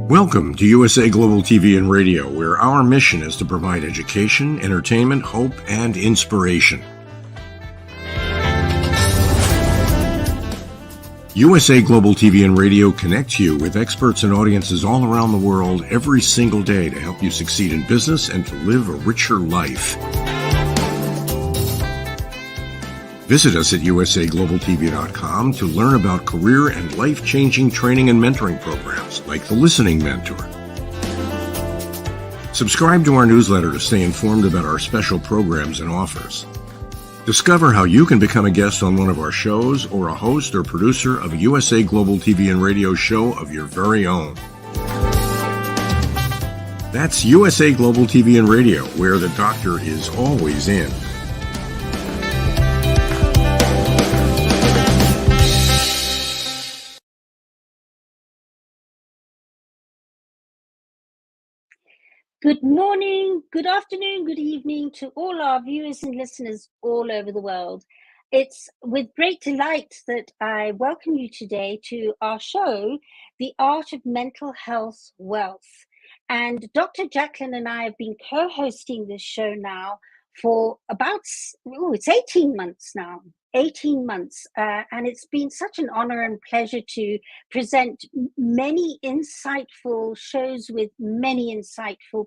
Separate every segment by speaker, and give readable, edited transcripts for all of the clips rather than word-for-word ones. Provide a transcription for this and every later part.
Speaker 1: Welcome to USA Global TV and Radio, where our mission is to provide education, entertainment, hope, and inspiration. USA Global TV and Radio connects you with experts and audiences all around the world every single day to help you succeed in business and to live a richer life. Visit us at usaglobaltv.com to learn about career and life-changing training and mentoring programs like the Listening Mentor. Subscribe to our newsletter to stay informed about our special programs and offers. Discover how you can become a guest on one of our shows or a host or producer of a USA Global TV and Radio show of your very own. That's USA Global TV and Radio, where the doctor is always in.
Speaker 2: Good morning, good afternoon, good evening to all our viewers and listeners all over the world. It's with great delight that I welcome you today to our show, The Art of Mental Health Wealth. And Dr. JACALYN and I have been co-hosting this show now for about, it's 18 months now. 18 months, and it's been such an honor and pleasure to present many insightful shows with many insightful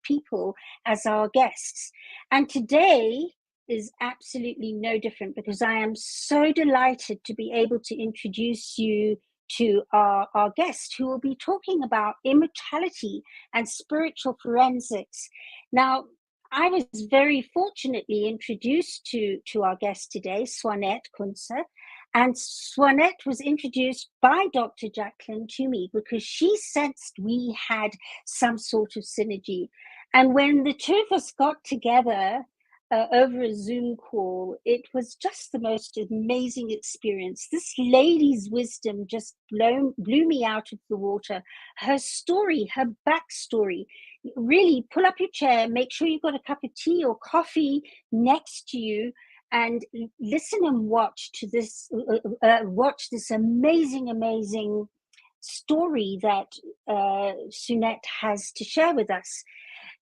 Speaker 2: people as our guests. And today is absolutely no different, because I am so delighted to be able to introduce you to our guest, who will be talking about immortality and spiritual forensics. Now, I was very fortunately introduced to our guest today, Swanette Kuntze, and Swanette was introduced by Dr. JACALYN to me because she sensed we had some sort of synergy. And when the two of us got together over a Zoom call, it was just the most amazing experience. This lady's wisdom just blew me out of the water. Her story, her backstory. Really pull up your chair, make sure you've got a cup of tea or coffee next to you, and listen and watch to this this amazing story that Swanette has to share with us.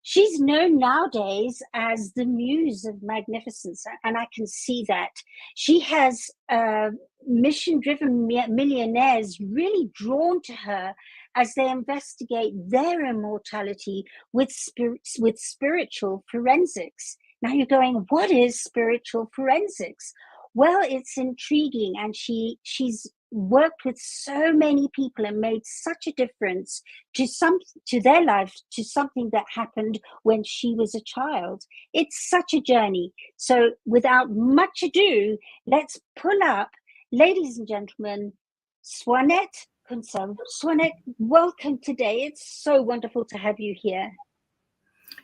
Speaker 2: She's known nowadays as the Muse of Magnificence, and I can see that. She has mission-driven millionaires really drawn to her as they investigate their immortality with spiritual forensics. Now you're going, what is spiritual forensics? Well, it's intriguing, and she's worked with so many people and made such a difference to their life, to something that happened when she was a child. It's such a journey. So without much ado, let's pull up, ladies and gentlemen, Swanette Kuntze. Swanette, welcome today. It's so wonderful to have you here.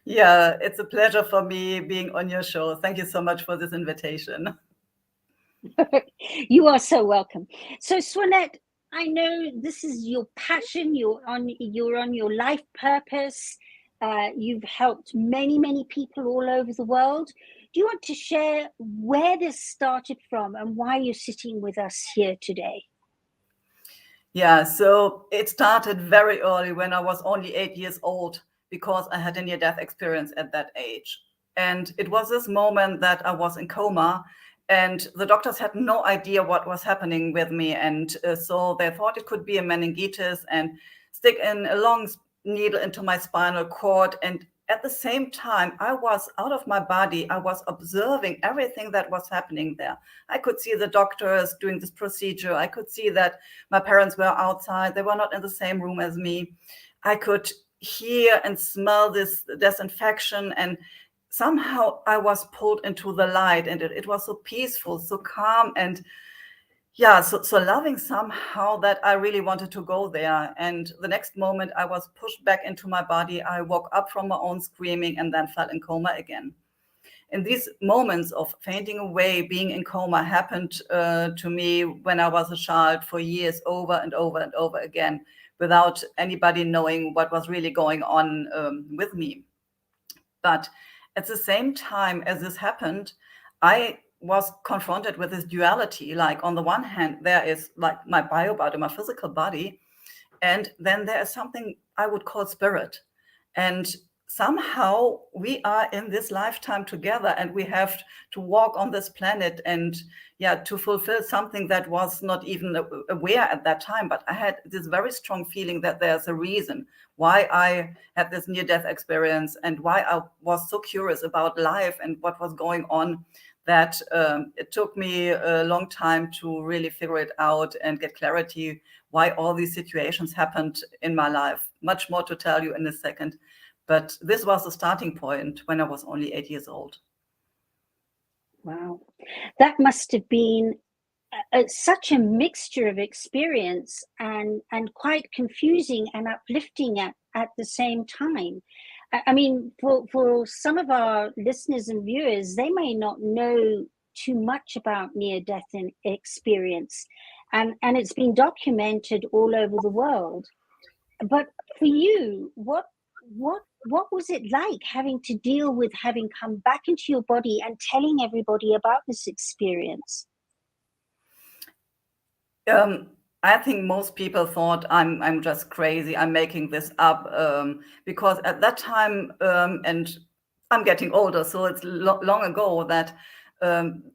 Speaker 3: Yeah, it's a pleasure for me being on your show. Thank you so much for this invitation.
Speaker 2: You are so welcome. So Swanette, I know this is your passion. You're on your life purpose. You've helped many people all over the world. Do you want to share where this started from and why you're sitting with us here today?
Speaker 3: Yeah, so it started very early when I was only 8 years old, because I had a near-death experience at that age. And it was this moment that I was in coma, and the doctors had no idea what was happening with me. And so they thought it could be a meningitis and stick in a long needle into my spinal cord. And at the same time, I was out of my body. I was observing everything that was happening there. I could see the doctors doing this procedure. I could see that my parents were outside. They were not in the same room as me. I could hear and smell this disinfection, and somehow I was pulled into the light, and it was so peaceful, so calm, and yeah, so loving somehow that I really wanted to go there. And the next moment I was pushed back into my body. I woke up from my own screaming and then fell in coma again. And these moments of fainting away, being in coma, happened to me when I was a child for years, over and over and over again, without anybody knowing what was really going on with me. But at the same time as this happened, I was confronted with this duality. Like, on the one hand, there is like my bio body, my physical body, And then there is something I would call spirit. And somehow we are in this lifetime together, and we have to walk on this planet and to fulfill something that was not even aware at that time. But I had this very strong feeling that there's a reason why I had this near-death experience, and why I was so curious about life and what was going on, that it took me a long time to really figure it out and get clarity why all these situations happened in my life. Much more to tell you in a second. But this was the starting point when I was only 8 years old.
Speaker 2: Wow. That must have been such a mixture of experience, and quite confusing and uplifting at the same time. I mean, for some of our listeners and viewers, they may not know too much about near-death experience, and it's been documented all over the world. But for you, what was it like having to deal with having come back into your body and telling everybody about this experience?
Speaker 3: I think most people thought I'm just crazy. I'm making this up, because at that time, and I'm getting older, so it's long ago that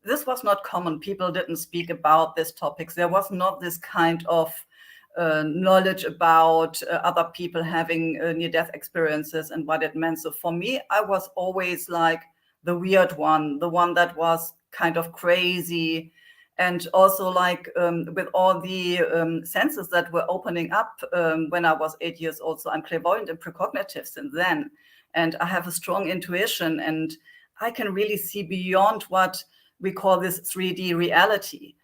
Speaker 3: this was not common. People didn't speak about these topics. There was not this kind of knowledge about other people having near-death experiences and what it meant. So for me, I was always like the weird one, the one that was kind of crazy. And also like with all the senses that were opening up when I was 8 years old. So I'm clairvoyant and precognitive since then. And I have a strong intuition, and I can really see beyond what we call this 3D reality.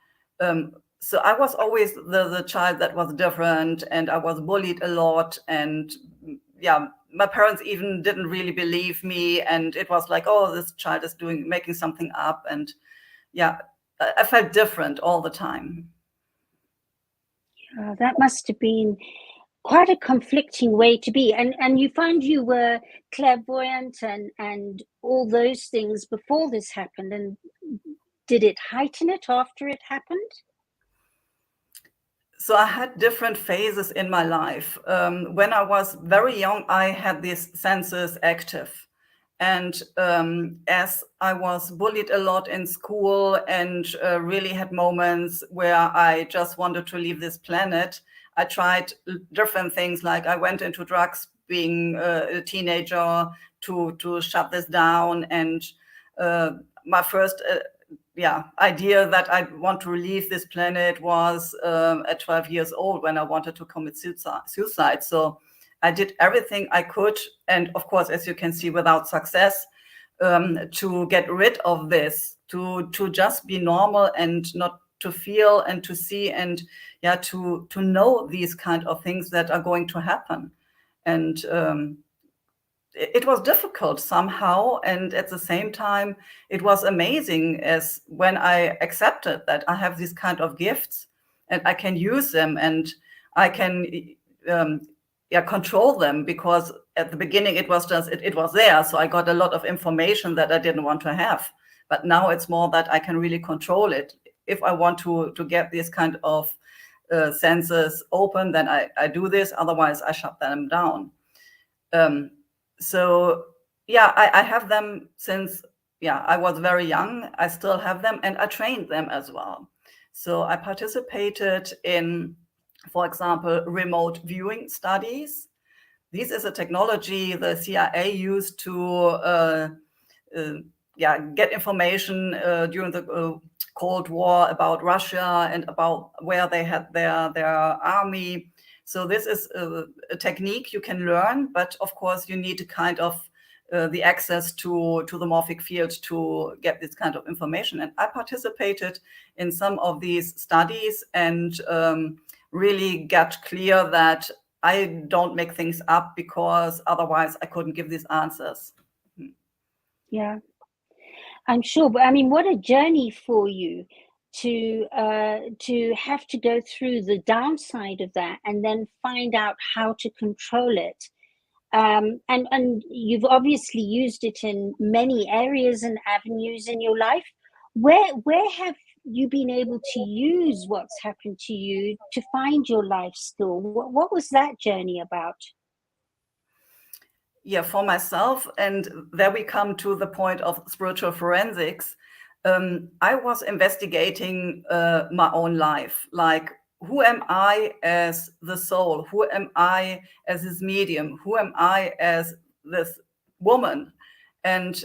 Speaker 3: So I was always the child that was different, and I was bullied a lot. And my parents even didn't really believe me. And it was like, oh, this child is making something up. And I felt different all the time.
Speaker 2: Yeah, that must have been quite a conflicting way to be. And you find you were clairvoyant and all those things before this happened. And did it heighten it after it happened?
Speaker 3: So I had different phases in my life. When I was very young, I had these senses active. And as I was bullied a lot in school and really had moments where I just wanted to leave this planet, I tried different things. Like I went into drugs being a teenager to shut this down. And my first idea that I want to leave this planet was at 12 years old, when I wanted to commit suicide. So I did everything I could, and of course, as you can see, without success, to get rid of this, to just be normal and not to feel and to see and to know these kind of things that are going to happen. And it was difficult somehow, and at the same time, it was amazing, as when I accepted that I have these kind of gifts and I can use them and I can control them, because at the beginning it was just it was there, so I got a lot of information that I didn't want to have. But now it's more that I can really control it. If I want to get this kind of senses open, then I do this. Otherwise, I shut them down. So I have them since I was very young. I still have them, and I trained them as well. So I participated in, for example, remote viewing studies. This is a technology the CIA used to get information during the Cold War about Russia and about where they had their army. So this is a technique you can learn, but of course you need a kind of the access to the morphic field to get this kind of information. And I participated in some of these studies and really got clear that I don't make things up, because otherwise I couldn't give these answers.
Speaker 2: Yeah, I'm sure. But I mean, what a journey for you to have to go through the downside of that and then find out how to control it. And you've obviously used it in many areas and avenues in your life. Where have you been able to use what's happened to you to find your life skill? What was that journey about?
Speaker 3: Yeah, for myself, and there we come to the point of spiritual forensics. I was investigating my own life, like, who am I as the soul? Who am I as this medium? Who am I as this woman? And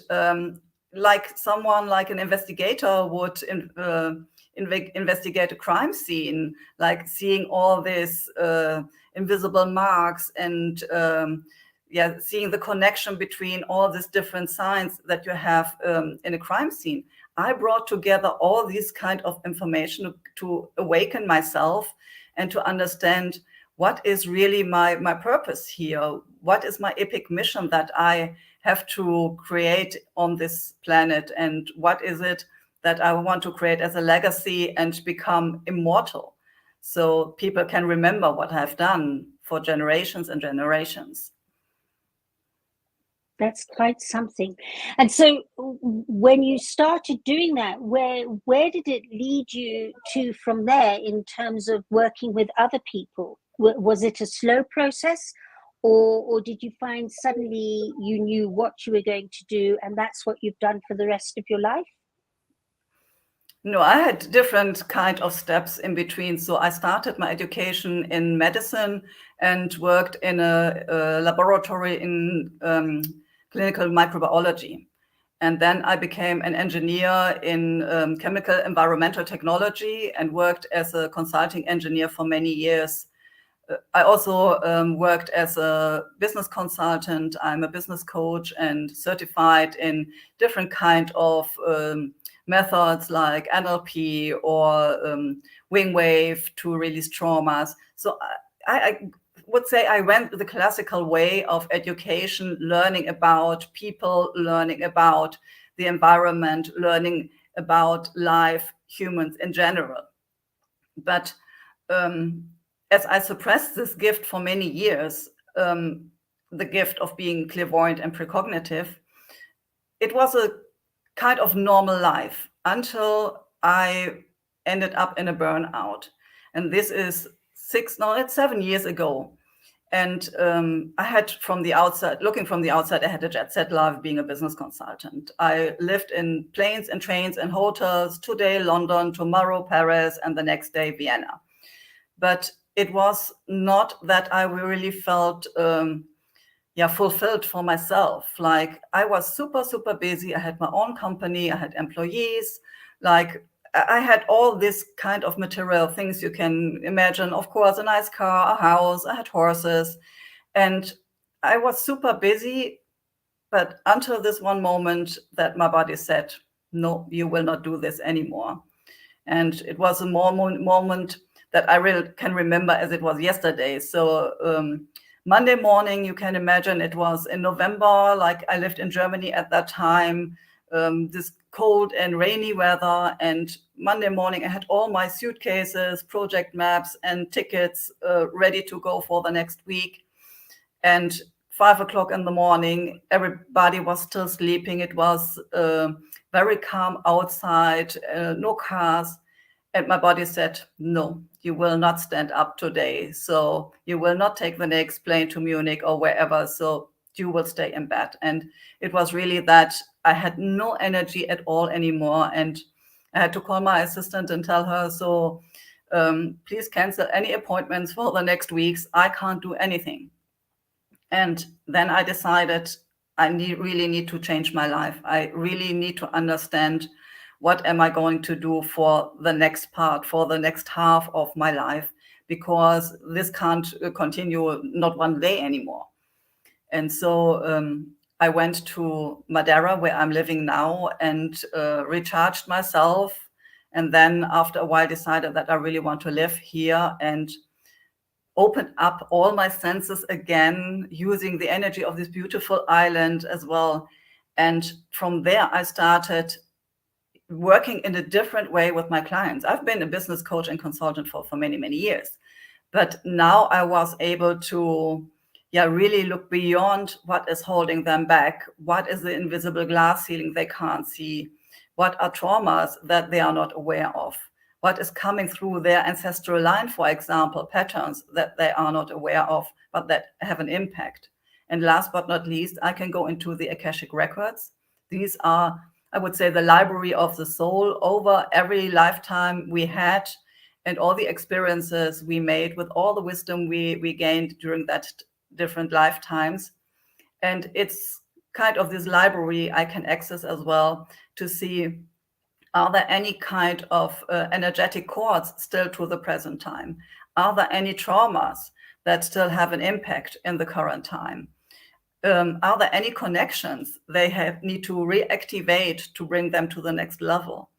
Speaker 3: like someone, like an investigator would investigate a crime scene, like seeing all these invisible marks and seeing the connection between all these different signs that you have in a crime scene. I brought together all these kind of information to awaken myself and to understand what is really my purpose here. What is my epic mission that I have to create on this planet? And what is it that I want to create as a legacy and become immortal, so people can remember what I've done for generations and generations.
Speaker 2: That's quite something. And so when you started doing that, where did it lead you to from there in terms of working with other people? Was it a slow process, or did you find suddenly you knew what you were going to do and that's what you've done for the rest of your life?
Speaker 3: No, I had different kind of steps in between. So I started my education in medicine and worked in a laboratory in clinical microbiology. And then I became an engineer in chemical environmental technology and worked as a consulting engineer for many years. I also worked as a business consultant. I'm a business coach and certified in different kind of methods like NLP or wing wave to release traumas. So I would say I went the classical way of education, learning about people, learning about the environment, learning about life, humans in general. But as I suppressed this gift for many years, the gift of being clairvoyant and precognitive, it was a kind of normal life until I ended up in a burnout. And this is 7 years ago. And I had looking from the outside, I had a jet set life being a business consultant. I lived in planes and trains and hotels, today London, tomorrow Paris, and the next day Vienna. But it was not that I really felt fulfilled for myself. Like, I was super, super busy. I had my own company. I had employees. Like, I had all this kind of material things you can imagine. Of course, a nice car, a house. I had horses. And I was super busy. But until this one moment that my body said, no, you will not do this anymore. And it was a moment that I really can remember as it was yesterday. So Monday morning, you can imagine, it was in November, like I lived in Germany at that time, this cold and rainy weather. And Monday morning, I had all my suitcases, project maps, and tickets ready to go for the next week. And 5 o'clock in the morning, everybody was still sleeping. It was very calm outside, no cars. And my body said, no, you will not stand up today. So you will not take the next plane to Munich or wherever. So you will stay in bed. And it was really that I had no energy at all anymore. And I had to call my assistant and tell her, so please cancel any appointments for the next weeks. I can't do anything. And then I decided I really need to change my life. I really need to understand what am I going to do for the next part, for the next half of my life, because this can't continue not one day anymore. And so I went to Madeira, where I'm living now, and recharged myself. And then after a while decided that I really want to live here and opened up all my senses again, using the energy of this beautiful island as well. And from there, I started working in a different way with my clients. I've been a business coach and consultant for many, many years. But now I was able to really look beyond what is holding them back. What is the invisible glass ceiling they can't see? What are traumas that they are not aware of? What is coming through their ancestral line, for example, patterns that they are not aware of, but that have an impact. And last but not least, I can go into the Akashic records. These are, I would say, the library of the soul over every lifetime we had and all the experiences we made with all the wisdom we gained during that different lifetimes. And it's kind of this library I can access as well to see, are there any kind of energetic cords still to the present time? Are there any traumas that still have an impact in the current time? Are there any connections they need to reactivate to bring them to the next level?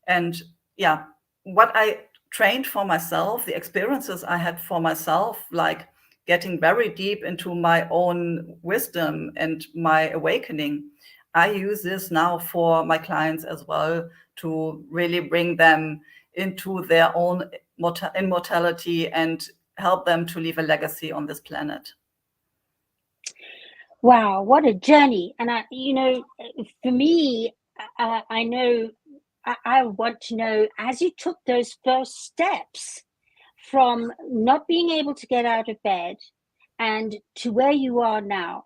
Speaker 3: And yeah, what I trained for myself, the experiences I had for myself, like getting very deep into my own wisdom and my awakening, I use this now for my clients as well to really bring them into their own immortality and help them to leave a legacy on this planet.
Speaker 2: Wow, what a journey. And for me, I know I want to know, as you took those first steps from not being able to get out of bed and to where you are now,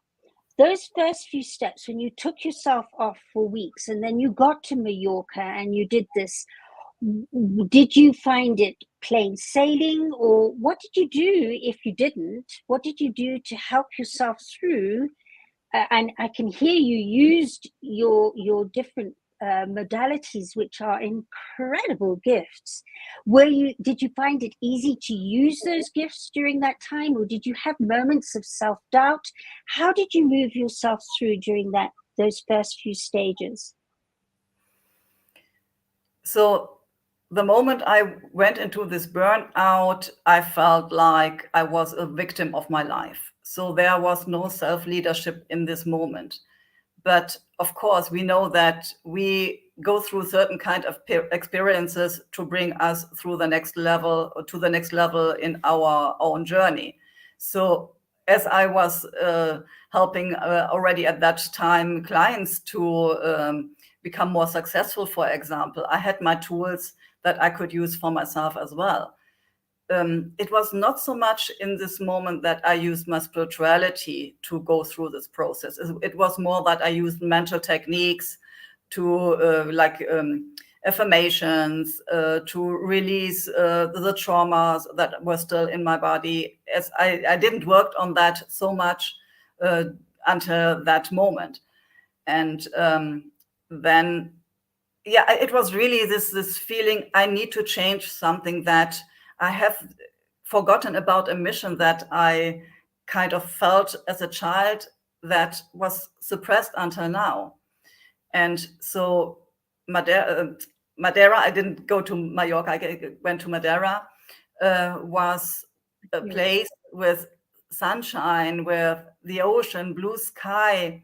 Speaker 2: those first few steps when you took yourself off for weeks and then you got to Mallorca and you did this, did you find it plain sailing, or what did you do if you didn't? What did you do to help yourself through? And I can hear you used your different modalities, which are incredible gifts. Did you find it easy to use those gifts during that time, or did you have moments of self-doubt? How did you move yourself through during those first few stages?
Speaker 3: So the moment I went into this burnout, I felt like I was a victim of my life. So there was no self-leadership in this moment. But of course, we know that we go through certain kind of experiences to bring us through the next level, or to the next level in our own journey. So as I was helping already at that time clients to become more successful, for example, I had my tools that I could use for myself as well. It was not so much in this moment that I used my spirituality to go through this process. It was more that I used mental techniques to affirmations, to release the traumas that were still in my body, as I didn't work on that so much until that moment. And then, yeah, it was really this feeling I need to change something, that I have forgotten about a mission that I kind of felt as a child that was suppressed until now. And so Madeira, I didn't go to Mallorca, I went to Madeira, was a place with sunshine, with the ocean, blue sky,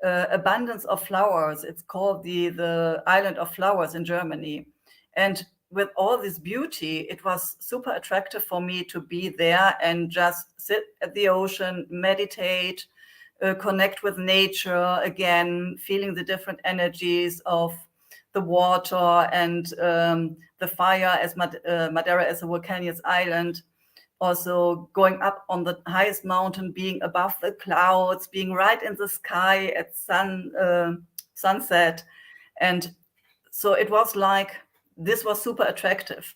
Speaker 3: abundance of flowers. It's called the Island of Flowers in Germany. And with all this beauty, it was super attractive for me to be there and just sit at the ocean, meditate, connect with nature again, feeling the different energies of the water and the fire, as Madeira is a volcanic island. Also going up on the highest mountain, being above the clouds, being right in the sky at sunset. And so it was like, this was super attractive.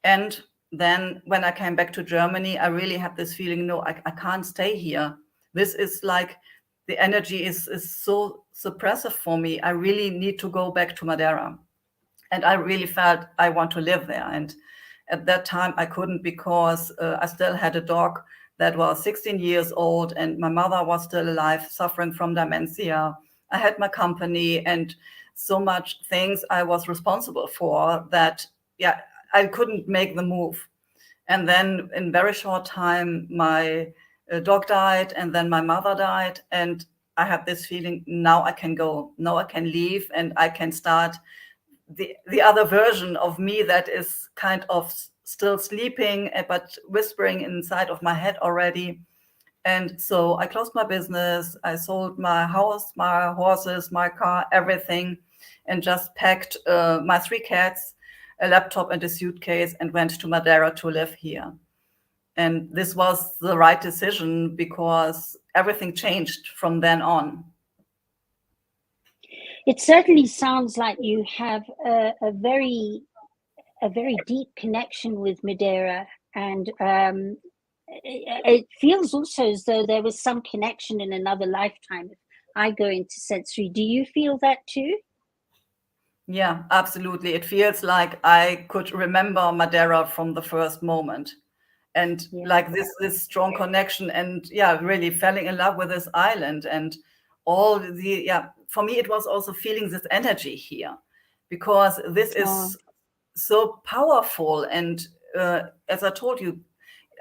Speaker 3: And then when I came back to Germany, I really had this feeling, no, I can't stay here. This is like, the energy is so suppressive for me. I really need to go back to Madeira. And I really felt I want to live there. And at that time, I couldn't, because I still had a dog that was 16 years old, and my mother was still alive, suffering from dementia. I had my company and so much things I was responsible for that, yeah, I couldn't make the move. And then in very short time, my dog died, and then my mother died. And I had this feeling, now I can go, now I can leave, and I can start the other version of me that is kind of still sleeping, but whispering inside of my head already. And so I closed my business. I sold my house, my horses, my car, everything. and just packed my 3 cats, a laptop and a suitcase, and went to Madeira to live here. And this was the right decision because everything changed from then on.
Speaker 2: It certainly sounds like you have a very deep connection with Madeira, and it feels also as though there was some connection in another lifetime. If I go into sensory, do you feel that too?
Speaker 3: Yeah, absolutely. It feels like I could remember Madeira from the first moment. And like this strong connection, and really falling in love with this island, and all the for me it was also feeling this energy here, because this is so powerful. And as I told you,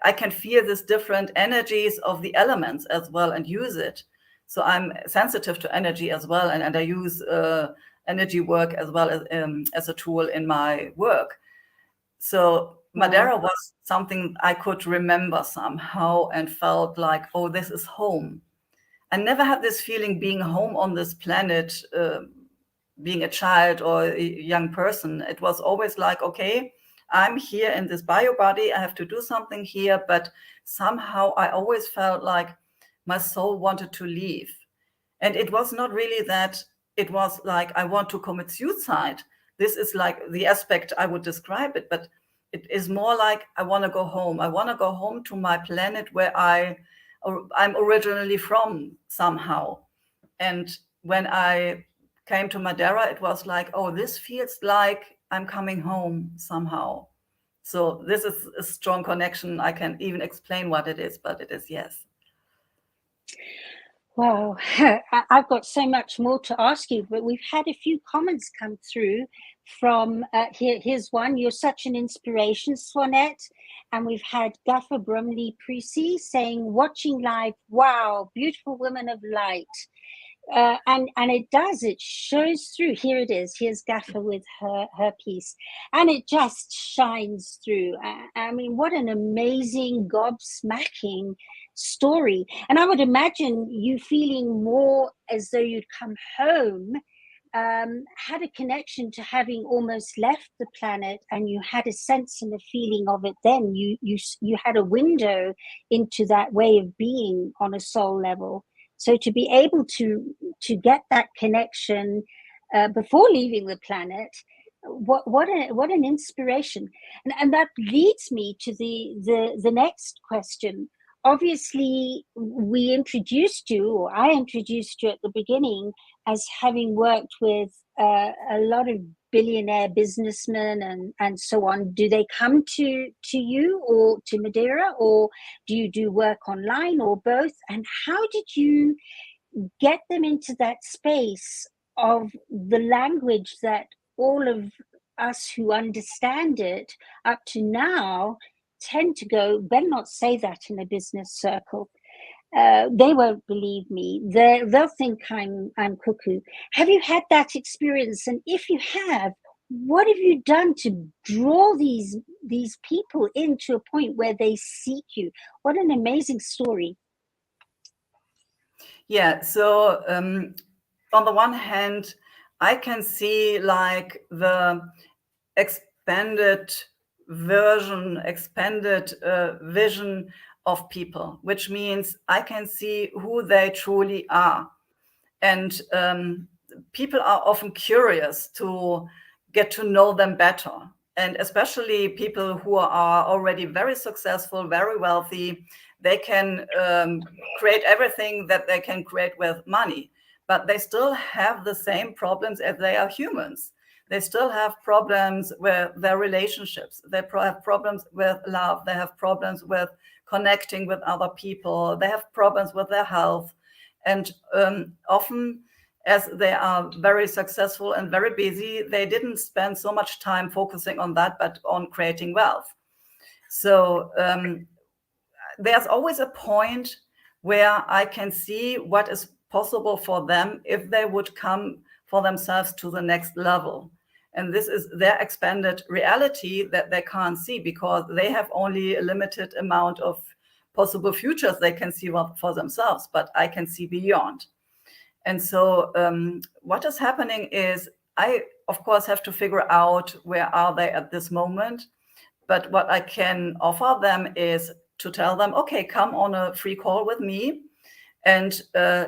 Speaker 3: I can feel these different energies of the elements as well and use it. So I'm sensitive to energy as well, and I use energy work as well as a tool in my work. So Madeira was something I could remember somehow and felt like, oh, this is home. I never had this feeling being home on this planet, being a child or a young person. It was always like, okay, I'm here in this bio body. I have to do something here. But somehow I always felt like my soul wanted to leave. And it was not really that it was like, I want to commit suicide. This is like the aspect I would describe it, but it is more like I want to go home. I want to go home to my planet where I'm originally from somehow. And when I came to Madeira, it was like, oh, this feels like I'm coming home somehow. So this is a strong connection. I can't even explain what it is, but it is, yes.
Speaker 2: Wow, I've got so much more to ask you, but we've had a few comments come through from, here's one: you're such an inspiration, Swanette. And we've had Gaffer Brumley Prissy saying, watching live, wow, beautiful women of light. And it shows through. Here it is. Here's Gaffer with her piece, and it just shines through. I mean, what an amazing, gobsmacking story. And I would imagine you feeling more as though you'd come home, had a connection to having almost left the planet, and you had a sense and a feeling of it then. You had a window into that way of being on a soul level. So to be able to get that connection before leaving the planet, what an inspiration. And that leads me to the next question. Obviously, we introduced you, or I introduced you at the beginning, as having worked with a lot of billionaire businessmen and so on. Do they come to you or to Madeira, or do you do work online, or both? And how did you get them into that space of the language that all of us who understand it up to now tend to go, better not say that in a business circle. They won't believe me. They'll think I'm cuckoo. Have you had that experience? And if you have, what have you done to draw these people into a point where they seek you? What an amazing story.
Speaker 3: Yeah, so on the one hand, I can see like the expanded vision of people, which means I can see who they truly are. And people are often curious to get to know them better. And especially people who are already very successful, very wealthy, they can create everything that they can create with money, but they still have the same problems as they are humans. They still have problems with their relationships. They have problems with love. They have problems with connecting with other people. They have problems with their health. And often, as they are very successful and very busy, they didn't spend so much time focusing on that, but on creating wealth. So there's always a point where I can see what is possible for them if they would come for themselves to the next level. And this is their expanded reality that they can't see because they have only a limited amount of possible futures they can see for themselves, but I can see beyond. And so what is happening is I, of course, have to figure out where are they at this moment. But what I can offer them is to tell them, okay, come on a free call with me and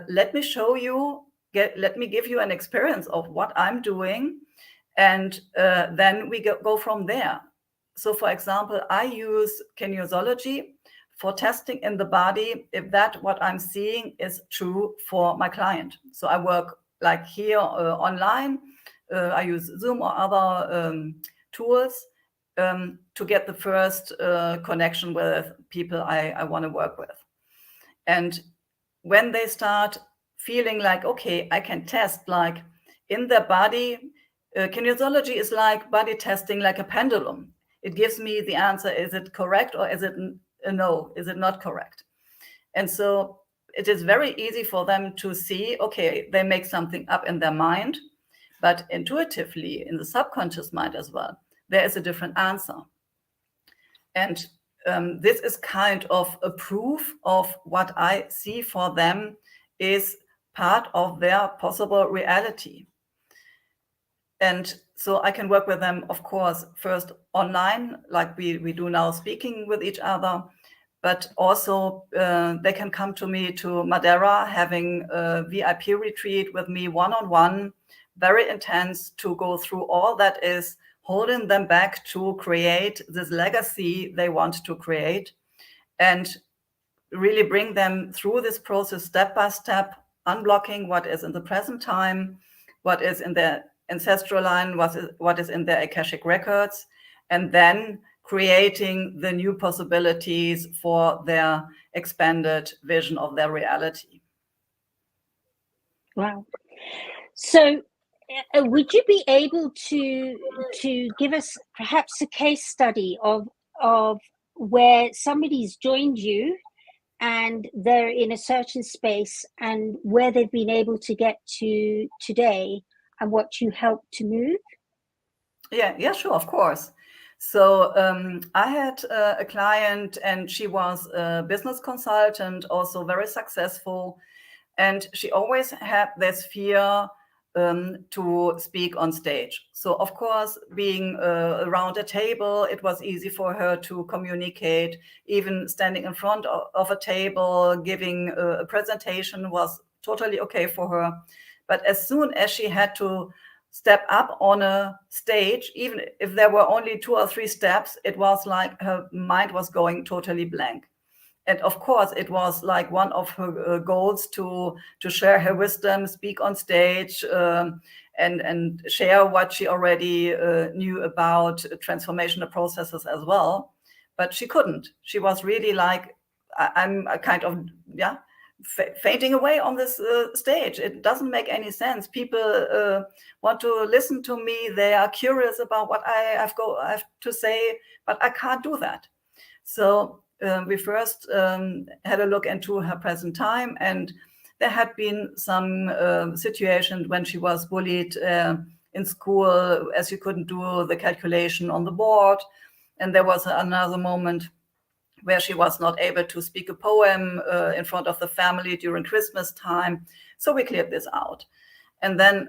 Speaker 3: let me show you, let me give you an experience of what I'm doing. And then we go from there. So for example, I use kinesiology for testing in the body if that what I'm seeing is true for my client. So I work like here online. I use Zoom or other tools to get the first connection with people I want to work with. And when they start feeling like, okay, I can test like in their body, kinesiology is like body testing, like a pendulum. It gives me the answer, is it correct or is it no, is it not correct? And so it is very easy for them to see, okay, they make something up in their mind, but intuitively in the subconscious mind as well, there is a different answer. And this is kind of a proof of what I see for them is part of their possible reality. And so I can work with them, of course, first online, like we do now, speaking with each other, but also they can come to me to Madeira, having a VIP retreat with me one-on-one, very intense, to go through all that is holding them back to create this legacy they want to create, and really bring them through this process step by step, unblocking what is in the present time, what is in their ancestral line, what is in their Akashic records, and then creating the new possibilities for their expanded vision of their reality.
Speaker 2: Wow. So would you be able to give us perhaps a case study of where somebody's joined you and they're in a certain space and where they've been able to get to today and what you helped to move?
Speaker 3: Yeah, sure, of course. So I had a client, and she was a business consultant, also very successful. And she always had this fear to speak on stage. So of course, being around a table, it was easy for her to communicate. Even standing in front of a table, giving a presentation was totally okay for her. But as soon as she had to step up on a stage, even if there were only 2 or 3 steps, it was like her mind was going totally blank. And of course, it was like one of her goals to share her wisdom, speak on stage, and share what she already knew about transformational processes as well. But she couldn't. She was really like, I'm a kind of, fainting away on this stage. It doesn't make any sense. People want to listen to me. They are curious about what I have to say, but I can't do that. So we first had a look into her present time, and there had been some situations when she was bullied in school, as she couldn't do the calculation on the board. And there was another moment where she was not able to speak a poem in front of the family during Christmas time. So we cleared this out. And then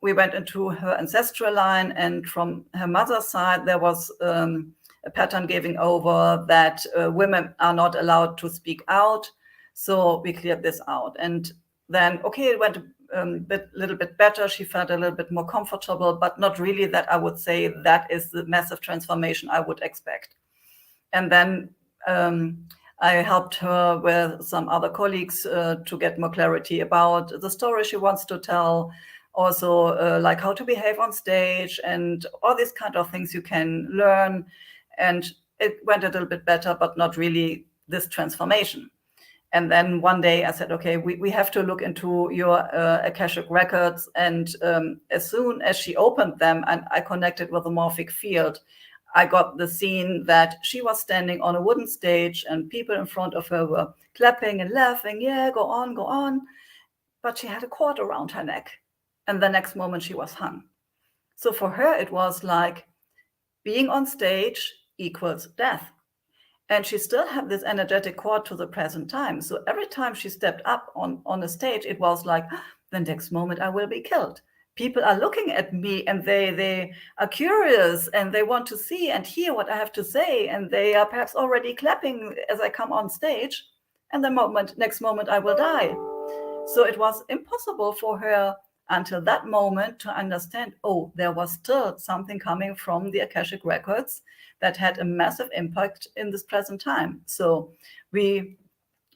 Speaker 3: we went into her ancestral line, and from her mother's side, there was a pattern giving over that women are not allowed to speak out. So we cleared this out. And then, okay, it went a little bit better. She felt a little bit more comfortable, but not really that I would say that is the massive transformation I would expect. And then I helped her with some other colleagues to get more clarity about the story she wants to tell, also like how to behave on stage and all these kind of things you can learn. And it went a little bit better, but not really this transformation. And then one day I said, okay, we have to look into your Akashic records. And as soon as she opened them and I connected with the morphic field, I got the scene that she was standing on a wooden stage and people in front of her were clapping and laughing. Yeah, go on, go on. But she had a cord around her neck. And the next moment she was hung. So for her, it was like being on stage equals death. And she still had this energetic cord to the present time. So every time she stepped up on a stage, it was like, the next moment I will be killed. people are looking at me and they are curious and they want to see and hear what I have to say, and they are perhaps already clapping as I come on stage, and next moment I will die. So it was impossible for her until that moment to understand, oh, there was still something coming from the Akashic records that had a massive impact in this present time. So we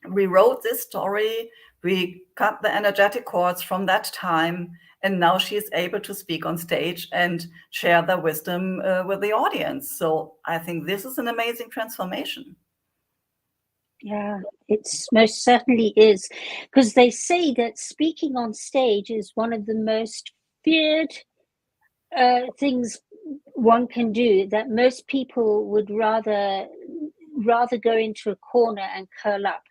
Speaker 3: wrote this story, we cut the energetic cords from that time, and now she is able to speak on stage and share their wisdom with the audience. So I think this is an amazing transformation.
Speaker 2: Yeah, it's most certainly is, because they say that speaking on stage is one of the most feared things one can do, that most people would rather go into a corner and curl up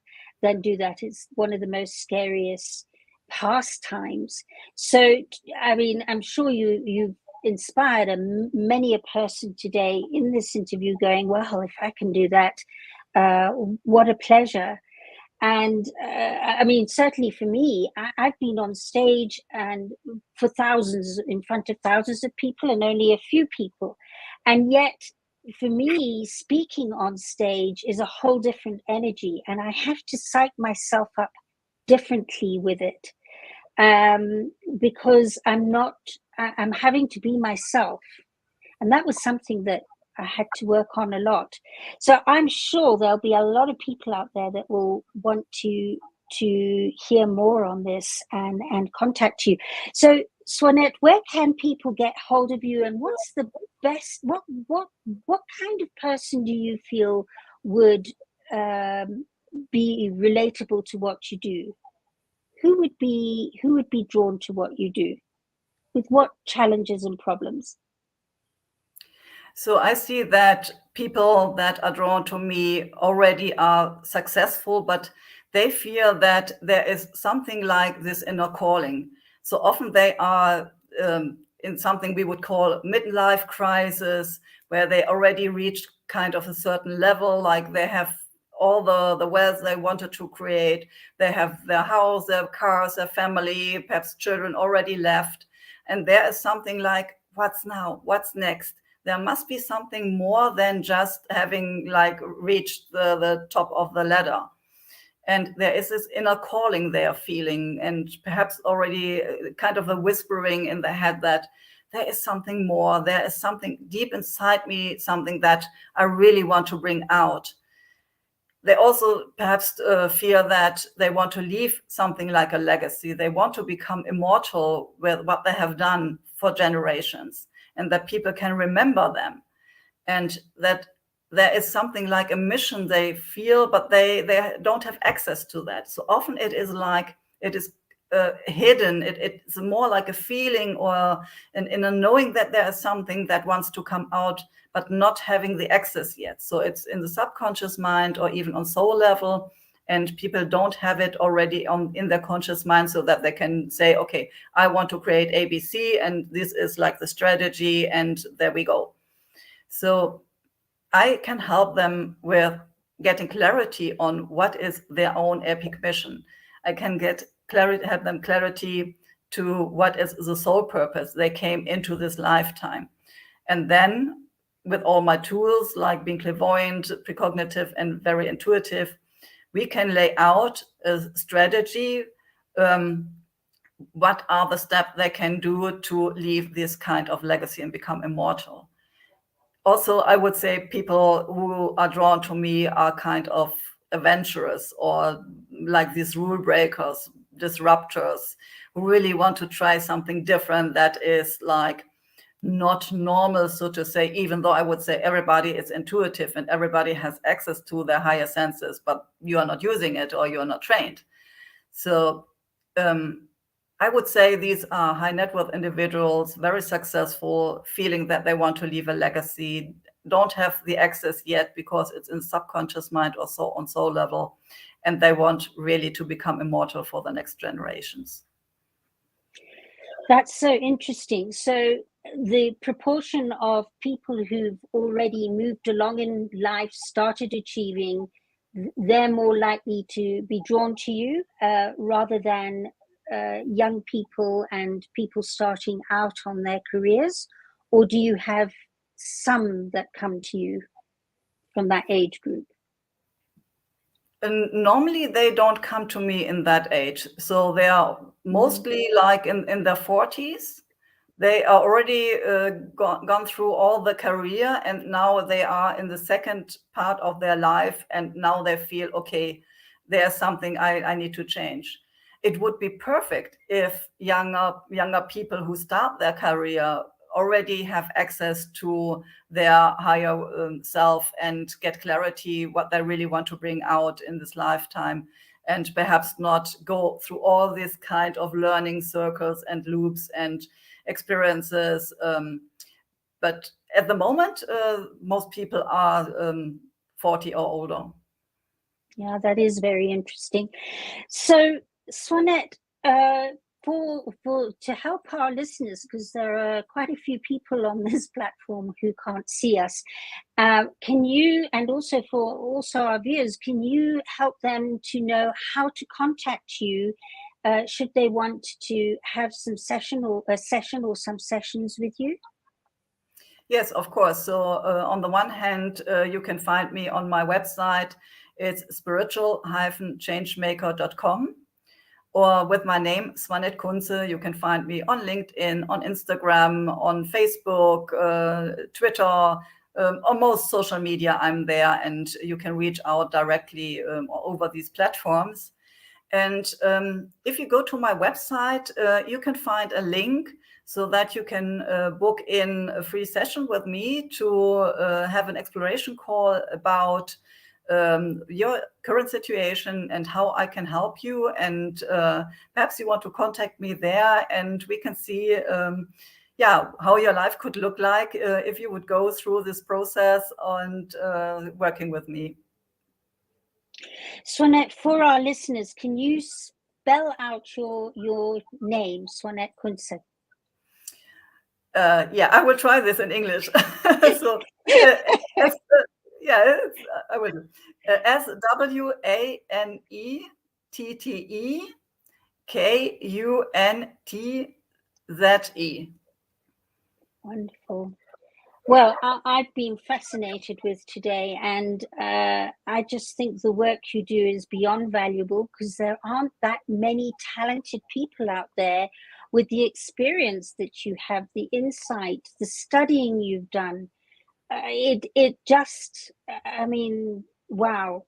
Speaker 2: than do that. It's one of the most scariest pastimes. So, I mean, I'm sure you've inspired many a person today in this interview going, well, if I can do that, what a pleasure. And I mean, certainly for me, I've been on stage and in front of thousands of people and only a few people. And yet, for me, speaking on stage is a whole different energy. And I have to psych myself up differently with it, because I'm having to be myself. And that was something that I had to work on a lot. So I'm sure there'll be a lot of people out there that will want to hear more on this and contact you. So Swanette, where can people get hold of you, and what's the best, what kind of person do you feel would be relatable to what you do? Who would be drawn to what you do? With what challenges and problems?
Speaker 3: So I see that people that are drawn to me already are successful, but they feel that there is something like this inner calling. So often they are in something we would call midlife crisis, where they already reached kind of a certain level, like they have all the wealth they wanted to create. They have their house, their cars, their family, perhaps children already left. And there is something like, what's now? What's next? There must be something more than just having like reached the top of the ladder. And there is this inner calling they are feeling, and perhaps already kind of a whispering in the head that there is something more, there is something deep inside me, something that I really want to bring out. They also perhaps fear that they want to leave something like a legacy. They want to become immortal with what they have done for generations, and that people can remember them, and that there is something like a mission they feel, but they don't have access to that. So often it is like, it is hidden. It's more like a feeling or in a knowing that there is something that wants to come out, but not having the access yet. So it's in the subconscious mind or even on soul level, and people don't have it already in their conscious mind, so that they can say, okay, I want to create ABC, and this is like the strategy, and there we go. So I can help them with getting clarity on what is their own epic mission. I can have them clarity to what is the soul purpose they came into this lifetime. And then with all my tools, like being clairvoyant, precognitive, and very intuitive, we can lay out a strategy. What are the steps they can do to leave this kind of legacy and become immortal? Also, I would say people who are drawn to me are kind of adventurous, or like these rule breakers, disruptors, who really want to try something different that is like not normal, so to say, even though I would say everybody is intuitive and everybody has access to their higher senses, but you are not using it or you are not trained. So I would say these are high net worth individuals, very successful, feeling that they want to leave a legacy, don't have the access yet because it's in subconscious mind or so on soul level, and they want really to become immortal for the next generations.
Speaker 2: That's so interesting. So the proportion of people who've already moved along in life, started achieving, they're more likely to be drawn to you rather than young people and people starting out on their careers, or do you have some that come to you from that age group?
Speaker 3: And normally they don't come to me in that age. So they are mostly like in their 40s. They are already gone through all the career, and now they are in the second part of their life, and now they feel, okay, there's something I need to change. It would be perfect if younger people who start their career already have access to their higher self and get clarity what they really want to bring out in this lifetime, and perhaps not go through all this kind of learning circles and loops and experiences. But at the moment, most people are 40 or older.
Speaker 2: Yeah, that is very interesting. So, Swanette, to help our listeners, because there are quite a few people on this platform who can't see us, can you, and also for our viewers, can you help them to know how to contact you should they want to have some session or some sessions with you?
Speaker 3: Yes, of course. So on the one hand, you can find me on my website. It's spiritual-changemaker.com, or with my name, Swanette Kuntze. You can find me on LinkedIn, on Instagram, on Facebook, Twitter, on most social media. I'm there, and you can reach out directly over these platforms. And if you go to my website, you can find a link so that you can book in a free session with me to have an exploration call about your current situation and how I can help you. And perhaps you want to contact me there, and we can see how your life could look like if you would go through this process and working with me.
Speaker 2: Swanette, for our listeners, can you spell out your name, Swanette Kuntze?
Speaker 3: I will try this in English. So, I will. SWANETTEKUNTZE.
Speaker 2: Wonderful. Well, I've been fascinated with today, and I just think the work you do is beyond valuable, because there aren't that many talented people out there with the experience that you have, the insight, the studying you've done. It just, I mean, wow.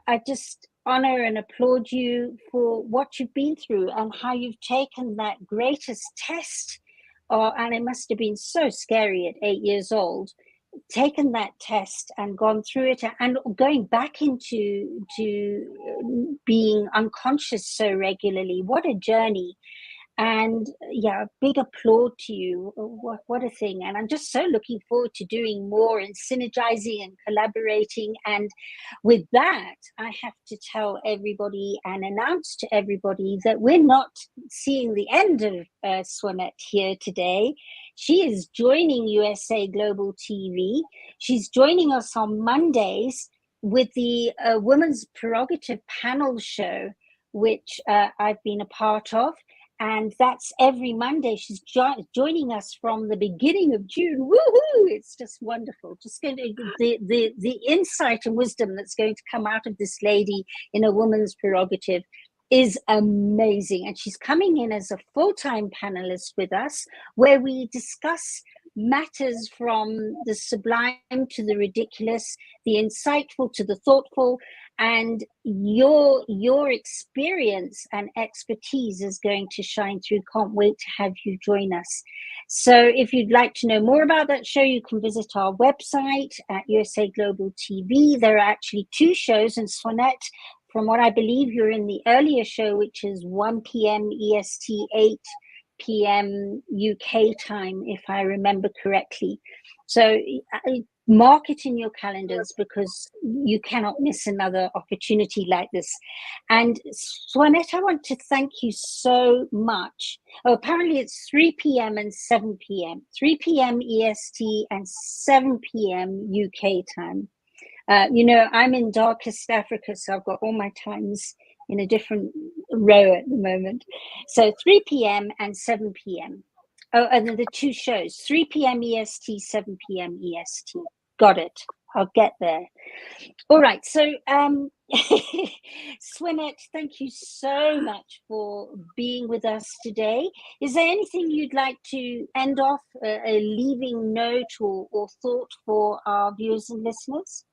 Speaker 2: I just honor and applaud you for what you've been through and how you've taken that greatest test. And it must have been so scary at 8 years old, taken that test and gone through it, and going back into being unconscious so regularly. What a journey. And big applaud to you. What a thing. And I'm just so looking forward to doing more and synergizing and collaborating. And with that, I have to tell everybody and announce to everybody that we're not seeing the end of Swanette here today. She is joining USA Global TV. She's joining us on Mondays with the Women's Prerogative Panel Show, which I've been a part of. And that's every Monday. She's joining us from the beginning of June. Woohoo! It's just wonderful. Just going to, the insight and wisdom that's going to come out of this lady in a woman's prerogative is amazing. And she's coming in as a full-time panelist with us, where we discuss matters from the sublime to the ridiculous, the insightful to the thoughtful. And your experience and expertise is going to shine through. Can't wait to have you join us. So if you'd like to know more about that show, you can visit our website at USA Global TV. There are actually 2 shows, and Swanette, from what I believe, you're in the earlier show, which is 1 p.m. EST, 8 p.m. UK time, if I remember correctly. So mark it in your calendars, because you cannot miss another opportunity like this. And Swanette, I want to thank you so much. Oh, apparently it's 3 p.m. and 7 p.m. 3 p.m. EST and 7 p.m. UK time. I'm in darkest Africa, so I've got all my times in a different row at the moment. So 3 p.m. and 7 p.m. Oh, and then the two shows, 3 p.m. EST, 7 p.m. EST. Got it. I'll get there. All right. So, Swanette, thank you so much for being with us today. Is there anything you'd like to end off, a leaving note or thought for our viewers and listeners?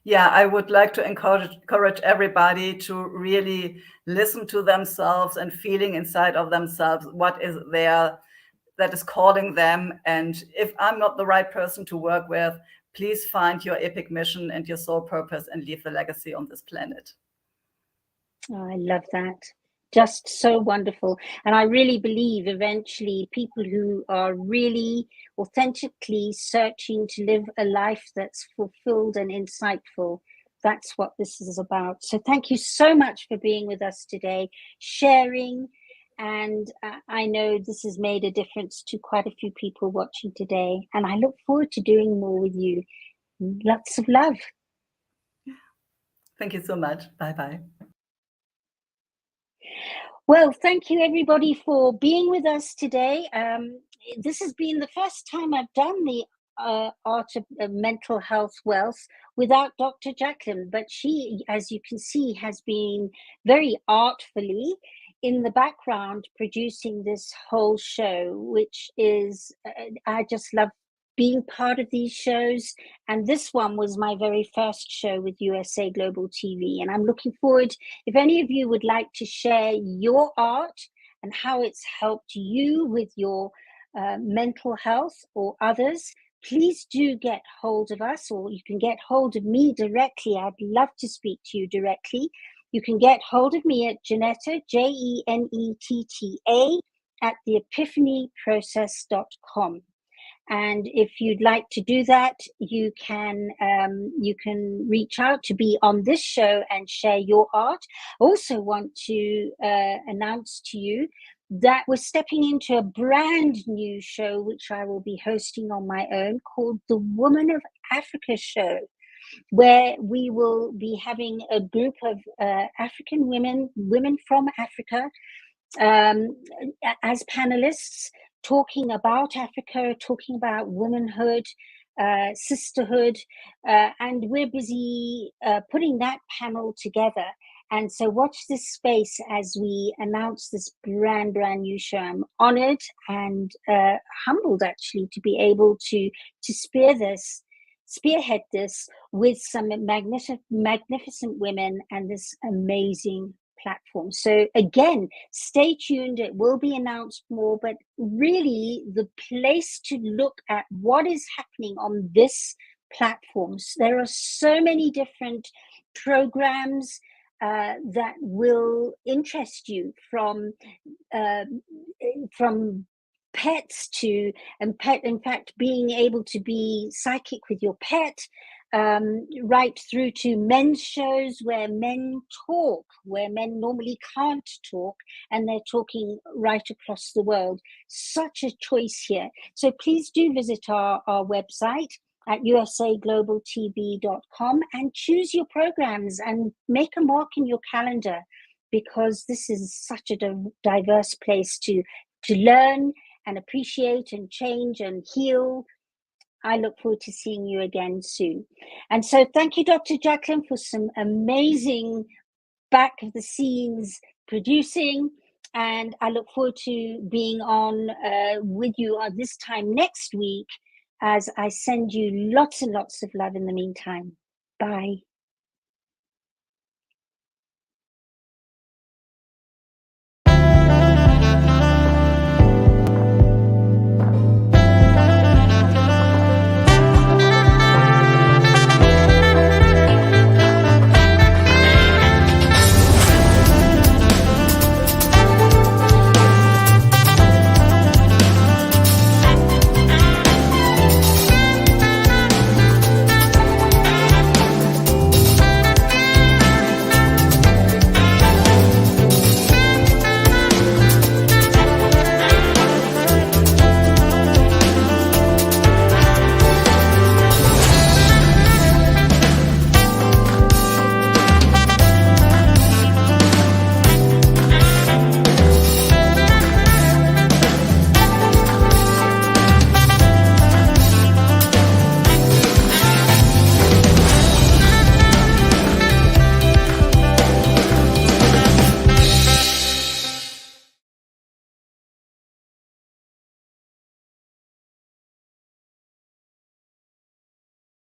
Speaker 3: Yeah, I would like to encourage everybody to really listen to themselves and feeling inside of themselves what is there that is calling them. And if I'm not the right person to work with, please find your epic mission and your soul purpose and leave the legacy on this planet.
Speaker 2: Oh, I love that. Just so wonderful. And I really believe eventually people who are really authentically searching to live a life that's fulfilled and insightful, that's what this is about. So thank you so much for being with us today, sharing. And I know this has made a difference to quite a few people watching today. And I look forward to doing more with you. Lots of love.
Speaker 3: Thank you so much. Bye-bye.
Speaker 2: Well, thank you everybody for being with us today. This has been the first time I've done the Art of Mental Health Wealth without Dr. JACALYN, but she, as you can see, has been very artfully in the background producing this whole show, which is, I just love being part of these shows. And this one was my very first show with USA Global TV. And I'm looking forward, if any of you would like to share your art and how it's helped you with your mental health or others, please do get hold of us, or you can get hold of me directly. I'd love to speak to you directly. You can get hold of me at JENETTA, JENETTA, at theepiphanyprocess.com. And if you'd like to do that, you can reach out to be on this show and share your art. Also want to announce to you that we're stepping into a brand new show, which I will be hosting on my own, called The Woman of Africa Show, where we will be having a group of African women from Africa as panelists, talking about Africa, talking about womanhood, sisterhood, and we're busy putting that panel together. And so watch this space as we announce this brand new show. I'm honored and humbled actually to be able to spearhead this with some magnificent women and this amazing platform. So again, stay tuned. It will be announced more, but really the place to look at what is happening on this platform. There are so many different programs that will interest you, from pets to, and pet, in fact, being able to be psychic with your pet, right through to men's shows where men talk, where men normally can't talk, and they're talking right across the world. Such a choice here. So please do visit our website at usaglobaltv.com and choose your programs and make a mark in your calendar, because this is such a diverse place to learn and appreciate and change and heal. I look forward to seeing you again soon. And so thank you, Dr. JACALYN, for some amazing back of the scenes producing. And I look forward to being on with you this time next week, as I send you lots and lots of love in the meantime. Bye.